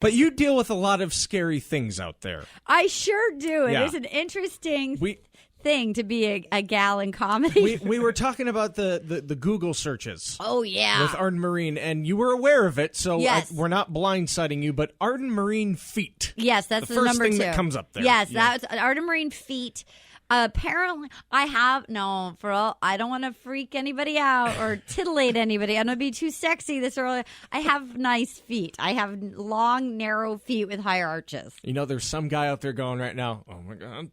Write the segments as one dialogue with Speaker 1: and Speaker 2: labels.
Speaker 1: But you deal with a lot of scary things out there.
Speaker 2: I sure do.
Speaker 1: Yeah.
Speaker 2: It is an interesting thing to be a gal in comedy.
Speaker 1: We were talking about the Google searches.
Speaker 2: Oh, yeah.
Speaker 1: With Arden Myrin, and you were aware of it, so
Speaker 2: yes.
Speaker 1: we're not blindsiding you, but Arden Myrin feet.
Speaker 2: Yes, that's the
Speaker 1: first
Speaker 2: number
Speaker 1: thing
Speaker 2: 2.
Speaker 1: that comes up there.
Speaker 2: Yes, that's Arden Myrin feet. Apparently, I don't want to freak anybody out or titillate anybody. I don't want to be too sexy this early. I have nice feet. I have long, narrow feet with high arches.
Speaker 1: You know, there's some guy out there going right now, oh my God,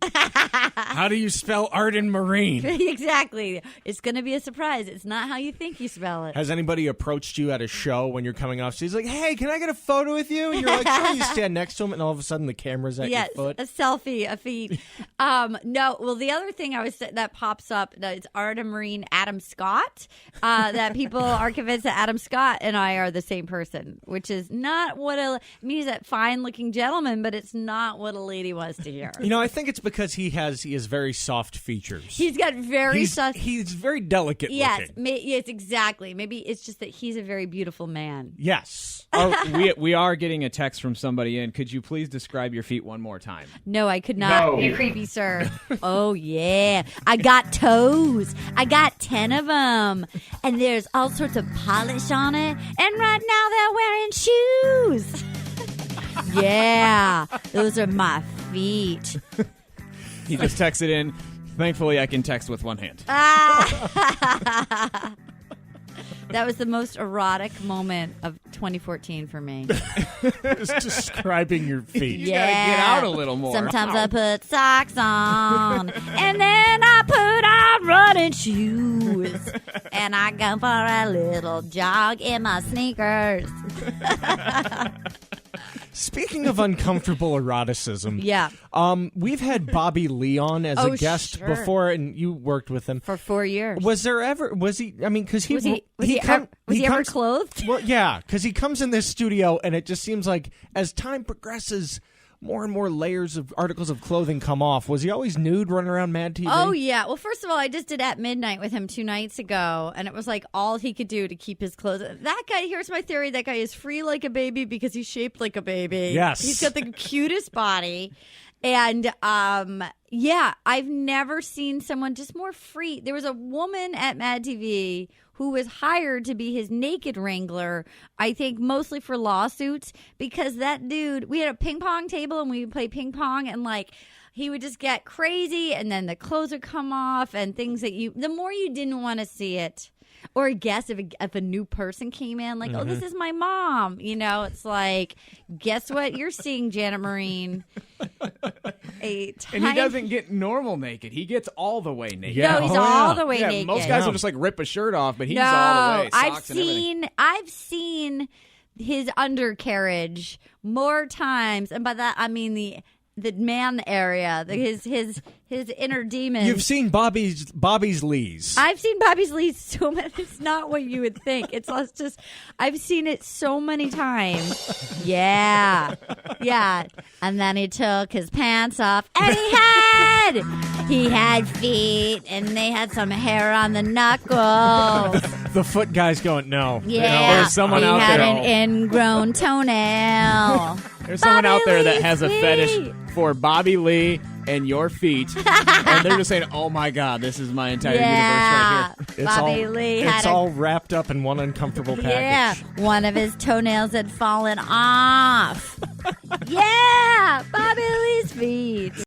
Speaker 1: how do you spell Arden Myrin?
Speaker 2: Exactly. It's going to be a surprise. It's not how you think you spell it.
Speaker 1: Has anybody approached you at a show when you're coming off? She's like, hey, can I get a photo with you? And you're like, sure. You stand next to him, and all of a sudden the camera's at your foot.
Speaker 2: Yes, a selfie, a feet. No. Well, the other thing that pops up is Arden Myrin, Adam Scott. That people are convinced that Adam Scott and I are the same person, which is not what he's a fine-looking gentleman, but it's not what a lady wants to hear.
Speaker 1: You know, I think it's because he has very soft features.
Speaker 2: He's got soft.
Speaker 1: He's very delicate looking.
Speaker 2: Yes, exactly. Maybe it's just that he's a very beautiful man.
Speaker 1: Yes.
Speaker 3: We are getting a text from somebody in. Could you please describe your feet one more time?
Speaker 2: No, I could not. You're creepy, sir. Oh, yeah. I got toes. I got 10 of them. And there's all sorts of polish on it. And right now they're wearing shoes. Yeah. Those are my feet.
Speaker 3: He just texted in. Thankfully, I can text with one hand.
Speaker 2: That was the most erotic moment of 2014 for me.
Speaker 1: Just describing your feet.
Speaker 3: You gotta get out a little more.
Speaker 2: Sometimes I put socks on, and then I put on running shoes, and I go for a little jog in my sneakers.
Speaker 1: Speaking of uncomfortable eroticism,
Speaker 2: yeah,
Speaker 1: we've had Bobby Lee on as a guest
Speaker 2: sure.
Speaker 1: before, and you worked with him
Speaker 2: for 4 years.
Speaker 1: Was he? I mean, because
Speaker 2: was he ever clothed?
Speaker 1: Well, yeah, because he comes in this studio, and it just seems like as time progresses, more and more layers of articles of clothing come off. Was he always nude running around Mad TV?
Speaker 2: Oh, yeah. Well, first of all, I just did At Midnight with him 2 nights ago, and it was like all he could do to keep his clothes. That guy, here's my theory, that guy is free like a baby because he's shaped like a baby.
Speaker 1: Yes.
Speaker 2: He's got the cutest body. And, yeah, I've never seen someone just more free. There was a woman at Mad TV who was hired to be his naked wrangler, I think mostly for lawsuits, because that dude, we had a ping pong table and we would play ping pong, and like he would just get crazy, and then the clothes would come off and things that the more you didn't want to see it. Or guess if a new person came in, like, oh, this is my mom. You know, it's like, guess what you're seeing, Janet Myrin?
Speaker 3: And he doesn't get normal naked. He gets all the way naked.
Speaker 2: Yeah. No, he's all the way naked.
Speaker 3: Most guys will just like rip a shirt off, but he's all the way. Socks and everything.
Speaker 2: I've seen his undercarriage more times, and by that I mean the man area, his inner demons.
Speaker 1: You've seen Bobby's Lees.
Speaker 2: I've seen Bobby's Lees so many. It's not what you would think. It's just I've seen it so many times. Yeah. And then he took his pants off, and he had feet, and they had some hair on the knuckles.
Speaker 1: The foot guy's going, no.
Speaker 2: Yeah.
Speaker 3: There's someone out
Speaker 2: there. He
Speaker 3: there.
Speaker 2: had an ingrown toenail.
Speaker 3: There's someone out there that has a
Speaker 2: Lee's
Speaker 3: fetish
Speaker 2: feet.
Speaker 3: for Bobby Lee and your feet, and they're just saying, "Oh my God, this is my entire universe right here."
Speaker 2: Bobby Lee had
Speaker 1: it's all wrapped up in one uncomfortable package.
Speaker 2: Yeah, one of his toenails had fallen off.